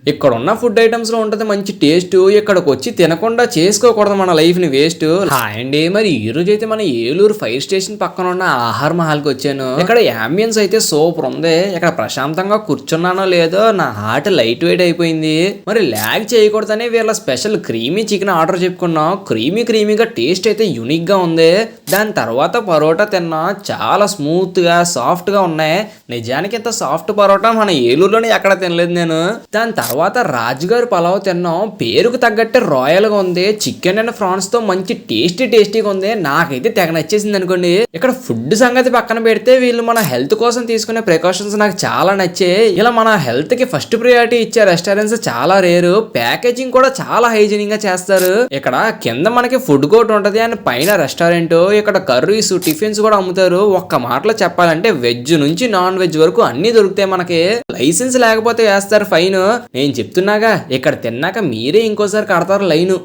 ఇక్కడ ఉన్న food items లో ఉంటది మంచి టేస్ట్. ఇక్కడికి వచ్చి తినకుండా చేసుకోకూడదు మన లైఫ్ ని వేస్ట్. హాయ్ అండి, మరి ఈ రోజు అయితే మన ఏలూరు ఫైర్ స్టేషన్ పక్కన ఉన్న ఆహార మహల్ కి వచ్చాను. ఇక్కడ అంబియన్స్ అయితే సూపర్ ఉంది. ఇక్కడ ప్రశాంతంగా కూర్చున్నానో లేదో నా హార్ట్ లైట్ వెయిట్ అయిపోయింది. మరి ల్యాగ్ చేయకూడదనే వీళ్ళ స్పెషల్ క్రీమీ చికెన్ ఆర్డర్ చెప్పుకున్నాం. క్రీమీగా టేస్ట్ అయితే యూనిక్ గా ఉంది. దాని తర్వాత పరోటా తిన్నా, చాలా స్మూత్ గా సాఫ్ట్ గా ఉన్నాయి. నిజానికి ఇంత సాఫ్ట్ పరోటా మన ఏలూరులోనే ఎక్కడ తినలేదు నేను. దాని తర్వాత రాజుగారి పలావ్ తిన్నాం. పేరుకు తగ్గట్టే రాయల్ గా ఉంది. చికెన్ అండ్ ఫ్రాన్స్ తో మంచి టేస్టీగా ఉంది. నాకైతే తెగ నచ్చేసింది అనుకోండి. ఇక్కడ ఫుడ్ సంగతి పక్కన పెడితే వీళ్ళు మన హెల్త్ కోసం తీసుకునే ప్రికాషన్స్ నాకు చాలా నచ్చాయి. ఇలా మన హెల్త్ కి ఫస్ట్ ప్రియారిటీ ఇచ్చే రెస్టారెంట్స్ చాలా రేరు. ప్యాకేజింగ్ కూడా చాలా హైజీనిక్ గా చేస్తారు. ఇక్కడ కింద మనకి ఫుడ్ కోర్ట్ ఉంటది అండ్ పైన రెస్టారెంట్. ఇక్కడ కర్రీస్, టిఫిన్స్ కూడా అమ్ముతారు. ఒక్క మాటలో చెప్పాలంటే వెజ్ నుంచి నాన్ వెజ్ వరకు అన్ని దొరుకుతాయి మనకి. లైసెన్స్ లేకపోతే వేస్తారు ఫైన్. నేను చెప్తున్నాగా, ఇక్కడ తిన్నాక మీరే ఇంకోసారి కడతారు లైన్.